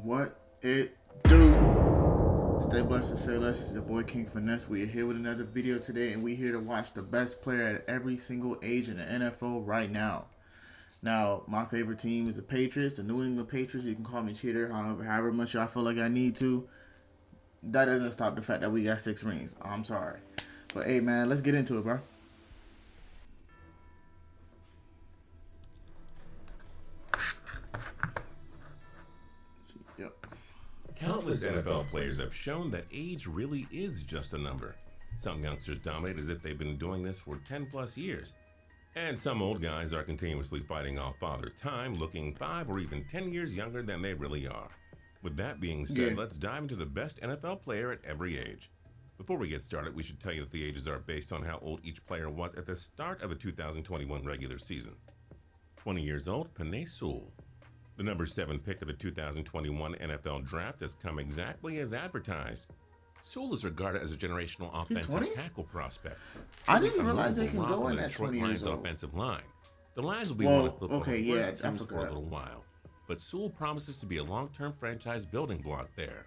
What it do? Stay blessed and say less. It's your boy King Finesse. We are here with another video today, and we're here to watch the best player at every single age in the NFL right now. Now, my favorite team is the Patriots, the New England Patriots. You can call me cheater, however much y'all feel like I need to. That doesn't stop the fact that we got 6 rings. I'm sorry. But hey, man, let's get into it, bro. Yep. Countless NFL players have shown that age really is just a number. Some youngsters dominate as if they've been doing this for 10 plus years. And some old guys are continuously fighting off father time, looking 5 or even 10 years younger than they really are. With that being said, let's dive into the best NFL player at every age. Before we get started, we should tell you that the ages are based on how old each player was at the start of the 2021 regular season. 20 years old, Penei Sewell. The number 7 pick of the 2021 NFL Draft has come exactly as advertised. Sewell is regarded as a generational offensive tackle prospect. I didn't realize they can go in at 20 years old. Offensive line. The Lions will be one of football's worst teams for a little while, but Sewell promises to be a long-term franchise building block there.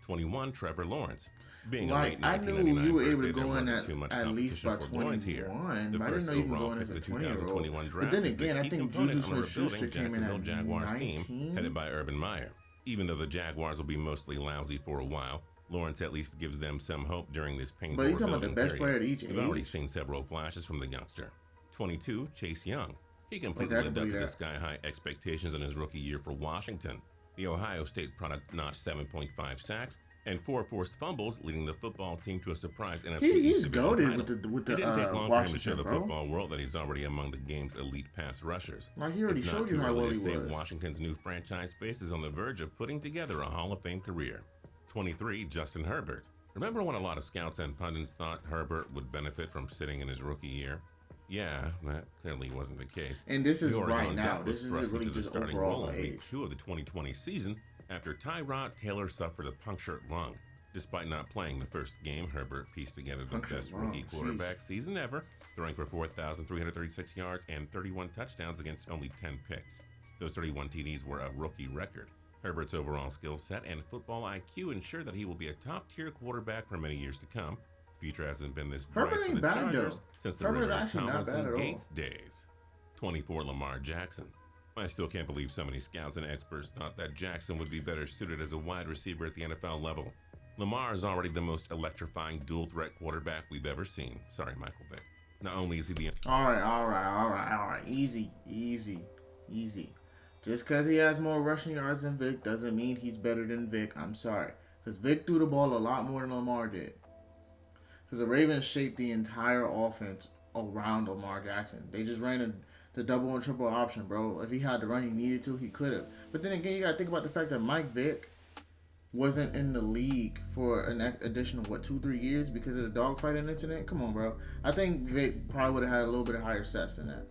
21, Trevor Lawrence. Being a late 1999 birthday, there wasn't too much competition for Lawrence here. The first overall pick of the 2021 draft is the key component on a rebuilding Jacksonville Jaguars team headed by Urban Meyer. Even though the Jaguars will be mostly lousy for a while, Lawrence at least gives them some hope during this painful rebuilding period. We've already seen several flashes from the youngster. 22, Chase Young. He completely lived up to the sky-high expectations in his rookie year for Washington. The Ohio State product notched 7.5 sacks and 4 forced fumbles, leading the football team to a surprise NFC East division title. It didn't take long for him to show the football world that he's already among the game's elite pass rushers. He already showed you how well he was. Washington's new franchise face is on the verge of putting together a Hall of Fame career. 23, Justin Herbert. Remember when a lot of scouts and pundits thought Herbert would benefit from sitting in his rookie year? Yeah, that clearly wasn't the case. And this is right now. This is really just overall in week 2 of the 2020 season after Tyrod Taylor suffered a punctured lung. Despite not playing the first game, Herbert pieced together the best rookie quarterback season ever, throwing for 4,336 yards and 31 touchdowns against only 10 picks. Those 31 TDs were a rookie record. Herbert's overall skill set and football IQ ensure that he will be a top-tier quarterback for many years to come. The future hasn't been this bright for the Chargers since the Rivers, Tomlinson, Gates days. 24, Lamar Jackson. I still can't believe so many scouts and experts thought that Jackson would be better suited as a wide receiver at the NFL level. Lamar is already the most electrifying dual-threat quarterback we've ever seen. Sorry, Michael Vick. Not only is he the... All right. Easy. Just because he has more rushing yards than Vic doesn't mean he's better than Vic. I'm sorry. Because Vic threw the ball a lot more than Lamar did. Because the Ravens shaped the entire offense around Lamar Jackson. They just ran the double and triple option, bro. If he had to run, he needed to, he could have. But then again, you got to think about the fact that Mike Vick wasn't in the league for an additional, 2-3 years because of the dogfighting incident? Come on, bro. I think Vic probably would have had a little bit of higher stats than that.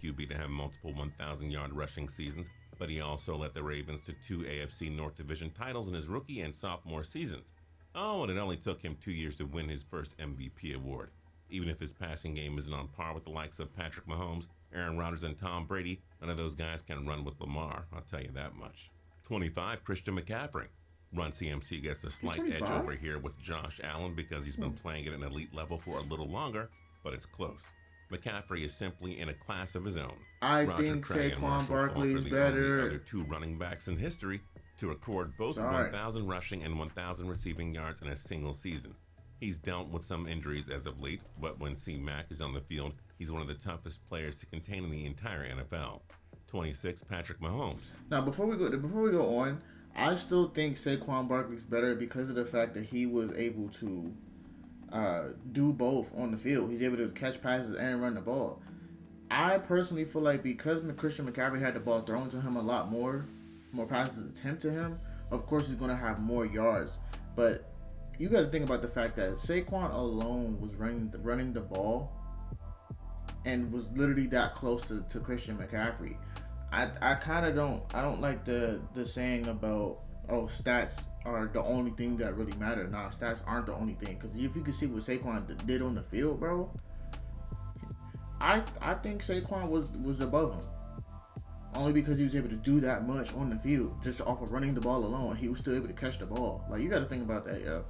QB to have multiple 1,000-yard rushing seasons, but he also led the Ravens to 2 AFC North Division titles in his rookie and sophomore seasons. Oh, and it only took him 2 years to win his first MVP award. Even if his passing game isn't on par with the likes of Patrick Mahomes, Aaron Rodgers, and Tom Brady, none of those guys can run with Lamar, I'll tell you that much. 25, Christian McCaffrey. Run CMC gets a slight edge over here with Josh Allen because he's been playing at an elite level for a little longer, but it's close. McCaffrey is simply in a class of his own. I think Saquon Barkley is better. The other 2 running backs in history to record both 1,000 rushing and 1,000 receiving yards in a single season. He's dealt with some injuries as of late, but when C-Mac is on the field, he's one of the toughest players to contain in the entire NFL. 26, Patrick Mahomes. Now, before we go on, I still think Saquon Barkley's better because of the fact that he was able to do both on the field. He's able to catch passes and run the ball. I personally feel like because Christian McCaffrey had the ball thrown to him a lot more passes attempted to him, of course he's going to have more yards. But you got to think about the fact that Saquon alone was running the ball and was literally that close to Christian McCaffrey. I don't like the saying about, oh, stats are the only thing that really matter. Nah, stats aren't the only thing. Because if you can see what Saquon did on the field, bro, I think Saquon was above him. only because he was able to do that much on the field, just off of running the ball alone. He was still able to catch the ball. Like, you got to think about that, yo.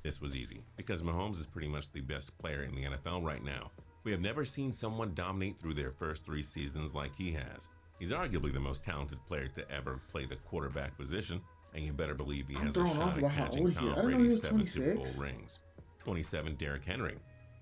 This was easy because Mahomes is pretty much the best player in the NFL right now. We have never seen someone dominate through their first 3 seasons like he has. He's arguably the most talented player to ever play the quarterback position, and you better believe he has a shot at catching Tom Brady's 7 Super Bowl rings. 27, Derrick Henry.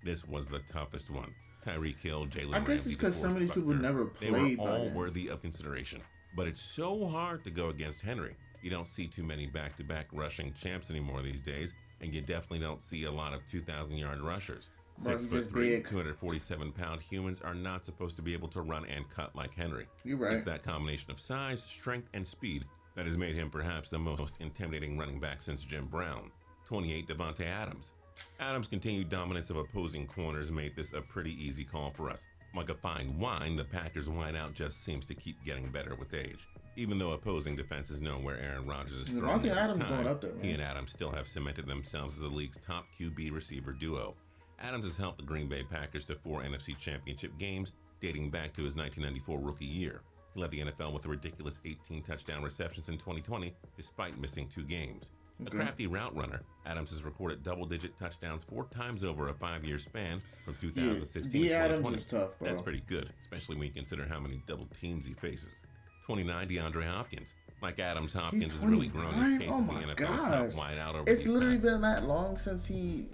This was the toughest one. Tyreek Hill, Jalen Ramsey, I guess it's because some of these people never played. They were all worthy of consideration, but it's so hard to go against Henry. You don't see too many back-to-back rushing champs anymore these days, and you definitely don't see a lot of 2,000-yard rushers. 6'3", 247-pound humans are not supposed to be able to run and cut like Henry. You're right. It's that combination of size, strength, and speed that has made him perhaps the most intimidating running back since Jim Brown. 28, Davante Adams. Adams' continued dominance of opposing corners made this a pretty easy call for us. Like a fine wine, the Packers' wideout just seems to keep getting better with age. Even though opposing defenses know where Aaron Rodgers is throwing Davante Adams going up there, man. He and Adams still have cemented themselves as the league's top QB receiver duo. Adams has helped the Green Bay Packers to 4 NFC Championship games, dating back to his 1994 rookie year. He led the NFL with a ridiculous 18 touchdown receptions in 2020, despite missing 2 games. A crafty route runner, Adams has recorded double-digit touchdowns 4 times over a 5-year span from 2016 to 2020. Adams is tough, bro. That's pretty good, especially when you consider how many double teams he faces. 29, DeAndre Hopkins. Like Adams, Hopkins has really grown his case as the NFL's top wideout over It's literally been that long since he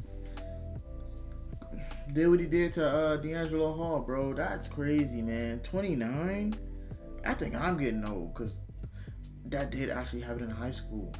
did what he did to D'Angelo Hall, bro. That's crazy, man. 29? I think I'm getting old because that did actually happen in high school.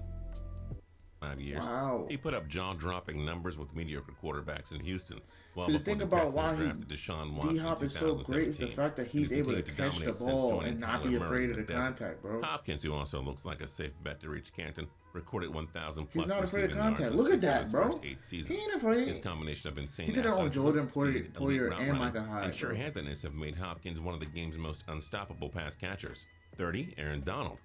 5 years. Wow. He put up jaw-dropping numbers with mediocre quarterbacks in Houston. Well, so the thing about why D-Hop is so great is the fact that he's able to catch the ball and not be afraid of the contact, bro. Hopkins, who also looks like a safe bet to reach Canton, recorded 1,000 plus he's not afraid of contact. Look at that, bro. He ain't afraid. His combination of insane he did it on Jordan Poyer and Micah Hyde, and sure-handedness have made Hopkins one of the game's most unstoppable pass catchers. 30, Aaron Donald.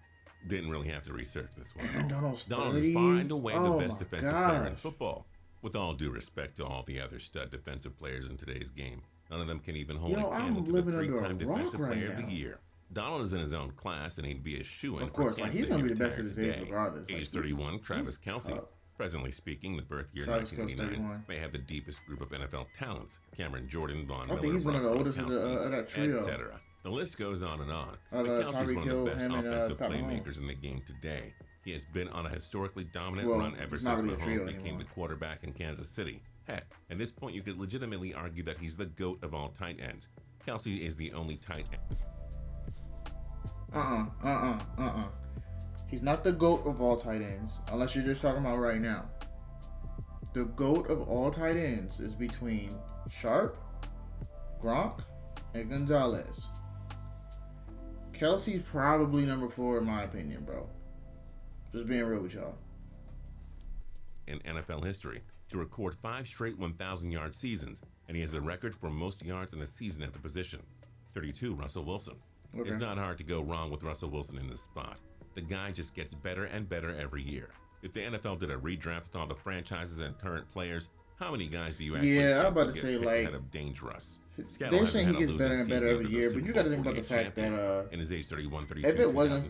Didn't really have to research this one. Donald is far and away the best defensive player in football. With all due respect to all the other stud defensive players in today's game, none of them can even hold a candle to the 3-time defensive player of the year. Donald is in his own class, and he'd be a shoo-in for Kansas. He's going to be the best of his age regardless. Age 31, Travis Kelce. Presently speaking, the birth year 1989 may have the deepest group of NFL talents. Cameron Jordan, Von Miller, I think he's one of the oldest of that trio, etc. The list goes on and on. But Kelce's one of the best offensive playmakers in the game today. He has been on a historically dominant run ever since Mahomes became the quarterback in Kansas City. Heck, at this point you could legitimately argue that he's the GOAT of all tight ends. Kelce is the only tight end. He's not the GOAT of all tight ends, unless you're just talking about right now. The GOAT of all tight ends is between Sharp, Gronk, and Gonzalez. Kelce's probably number 4 in my opinion, bro. Just being real with y'all. In NFL history, to record 5 straight 1,000-yard seasons, and he has the record for most yards in a season at the position. 32, Russell Wilson. Okay. It's not hard to go wrong with Russell Wilson in this spot. The guy just gets better and better every year. If the NFL did a redraft with all the franchises and current players, how many guys do you actually I'm about to say, like, ahead of dangerous? They're saying he gets better and better every year, but you got to think about the fact that in his age 31, 32,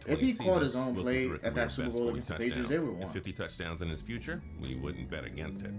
if he called his own play at that Super Bowl against the Patriots, they would win. His 50 touchdowns in his future, we wouldn't bet against it.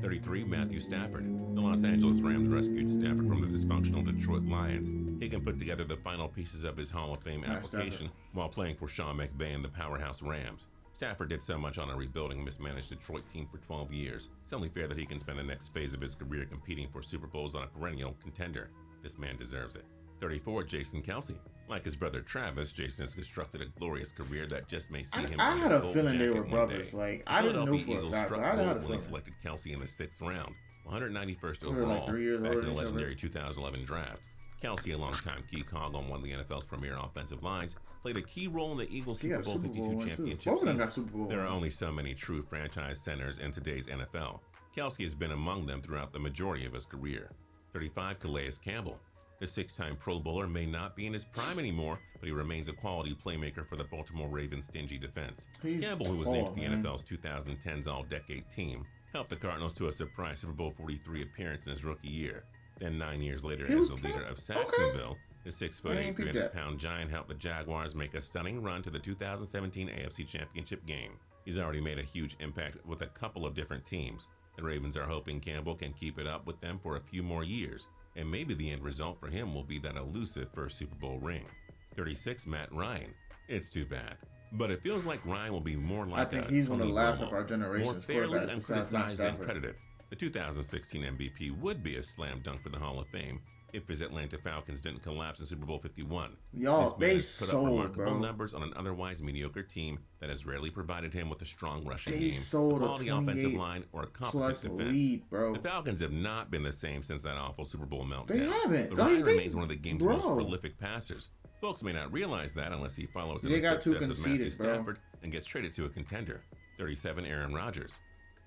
33, Matthew Stafford. The Los Angeles Rams rescued Stafford from the dysfunctional Detroit Lions. He can put together the final pieces of his Hall of Fame application while playing for Sean McVay and the powerhouse Rams. Stafford did so much on a rebuilding, mismanaged Detroit team for 12 years. It's only fair that he can spend the next phase of his career competing for Super Bowls on a perennial contender. This man deserves it. 34, Jason Kelce. Like his brother Travis, Jason has constructed a glorious career that just may see him. I had a feeling they were brothers. Like, I didn't know for a fact, but I had a feeling. Selected Kelce in the 6th round, 191st overall, back in the legendary 2011 draft. Kelce, a longtime key cog on one of the NFL's premier offensive lines, played a key role in the Eagles Super Bowl 52 championship season. There are only so many true franchise centers in today's NFL. Kelce has been among them throughout the majority of his career. 35, Calais Campbell. The 6-time Pro Bowler may not be in his prime anymore, but he remains a quality playmaker for the Baltimore Ravens' stingy defense. Campbell, who was named to the NFL's 2010's All-Decade team, helped the Cardinals to a surprise Super Bowl 43 appearance in his rookie year. Then 9 years later, as the leader of Saxonville, the 6'8", 300-pound giant helped the Jaguars make a stunning run to the 2017 AFC Championship game. He's already made a huge impact with a couple of different teams. The Ravens are hoping Campbell can keep it up with them for a few more years, and maybe the end result for him will be that elusive first Super Bowl ring. 36, Matt Ryan. It's too bad, but it feels like Ryan will be more like I think he's one of the last of our generation's more fairly uncriticized and credited. The 2016 MVP would be a slam dunk for the Hall of Fame if his Atlanta Falcons didn't collapse in Super Bowl 51. Y'all, they put sold, up remarkable bro. numbers on an otherwise mediocre team that has rarely provided him with a strong rushing They game, sold a quality offensive line, or a competent defense. Lead, bro. The Falcons have not been the same since that awful Super Bowl meltdown. They haven't. But Ryan remains one of the game's most prolific passers. Folks may not realize that unless he follows in the footsteps of Matthew Stafford and gets traded to a contender. 37, Aaron Rodgers.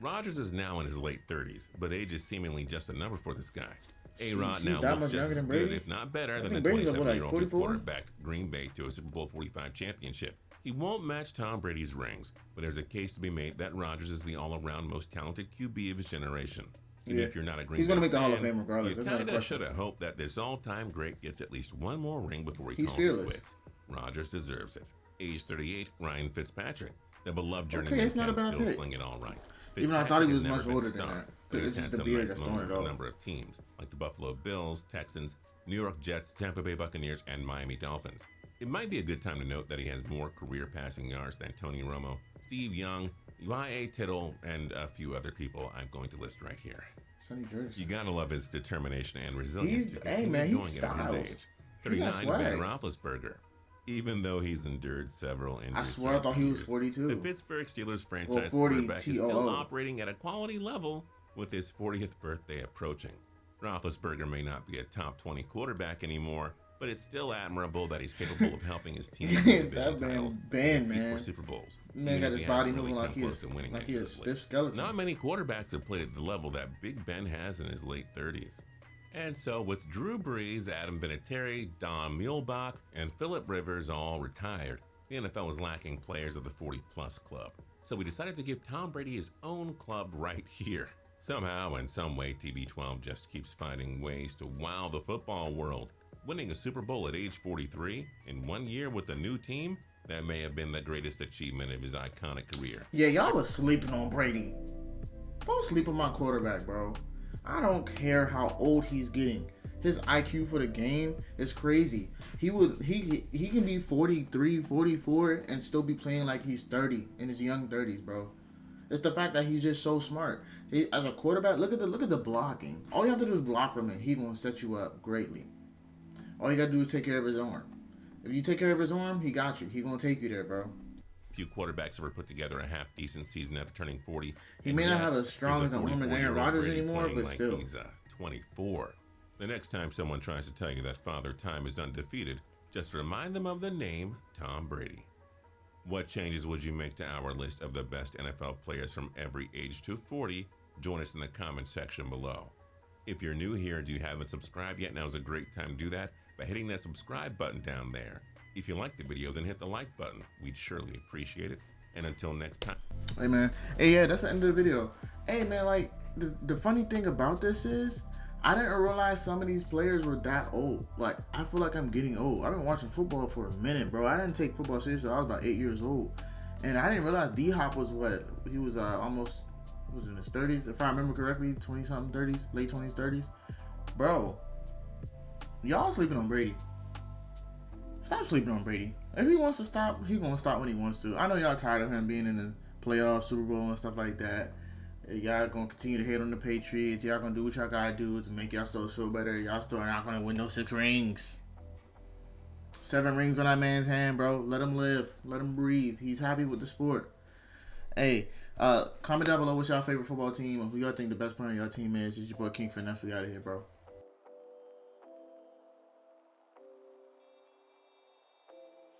Rodgers is now in his late 30s, but age is seemingly just a number for this guy. A-Rod now looks just as good, if not better, than the 27-year-old who quarterbacked Green Bay to a Super Bowl 45 championship. He won't match Tom Brady's rings, but there's a case to be made that Rodgers is the all-around most talented QB of his generation. Even if you're not a Green Bay fan, he's going to make the Hall of Fame regardless. You kind of should have hoped that this all-time great gets at least one more ring before he calls it quits. Rodgers deserves it. Age 38, Ryan Fitzpatrick. The beloved journeyman can still sling it all right. Even though I thought he was much older than that. But he's had some nice moments with a number of teams, like the Buffalo Bills, Texans, New York Jets, Tampa Bay Buccaneers, and Miami Dolphins. It might be a good time to note that he has more career passing yards than Tony Romo, Steve Young, Y.A. Tittle, and a few other people I'm going to list right here. You gotta love his determination and resilience to continue going at his age. 39, Ben Roethlisberger. Even though he's endured several injuries, I swear I thought he was 42. The Pittsburgh Steelers franchise quarterback is still operating at a quality level with his 40th birthday approaching. Roethlisberger may not be a top 20 quarterback anymore, but it's still admirable that he's capable of helping his team win division titles and Super Bowls. Man got his body moving like he's a stiff skeleton. Not many quarterbacks have played at the level that Big Ben has in his late 30s. And so with Drew Brees, Adam Vinatieri, Don Muehlbach, and Phillip Rivers all retired, the NFL was lacking players of the 40-plus club. So we decided to give Tom Brady his own club right here. Somehow, in some way, TB12 just keeps finding ways to wow the football world. Winning a Super Bowl at age 43 in 1 year with a new team, that may have been the greatest achievement of his iconic career. Yeah, y'all was sleeping on Brady. Don't sleep on my quarterback, bro. I don't care how old he's getting. His IQ for the game is crazy. He can be 43, 44 and still be playing like he's 30 in his young 30s, bro. It's the fact that he's just so smart. As a quarterback, look at the blocking. All you have to do is block him and he's gonna set you up greatly. All you gotta do is take care of his arm. If you take care of his arm, he got you. He's gonna take you there, bro. Few quarterbacks ever put together a half-decent season after turning 40. He may not have as strong as an arm as Aaron Rodgers anymore, but like still. He's 24. The next time someone tries to tell you that Father Time is undefeated, just remind them of the name Tom Brady. What changes would you make to our list of the best NFL players from every age to 40? Join us in the comments section below. If you're new here and you haven't subscribed yet, now's a great time to do that by hitting that subscribe button down there. If you like the video, then hit the like button. We'd surely appreciate it. And until next time. Hey, man. Hey, yeah, that's the end of the video. Hey, man, like, the funny thing about this is, I didn't realize some of these players were that old. Like, I feel like I'm getting old. I've been watching football for a minute, bro. I didn't take football seriously. I was about 8 years old. And I didn't realize D-Hop was what? He was almost, was in his 30s, if I remember correctly, 20-something 30s, late 20s, 30s. Bro, y'all sleeping on Brady. Stop sleeping on Brady. If he wants to stop, he's going to stop when he wants to. I know y'all tired of him being in the playoffs, Super Bowl, and stuff like that. Y'all going to continue to hate on the Patriots. Y'all going to do what y'all got to do to make y'all still feel better. Y'all still are not going to win no 6 rings. 7 rings on that man's hand, bro. Let him live. Let him breathe. He's happy with the sport. Hey, comment down below what's y'all favorite football team and who y'all think the best player on your team is. It's your boy King Finesse. We out of here, bro.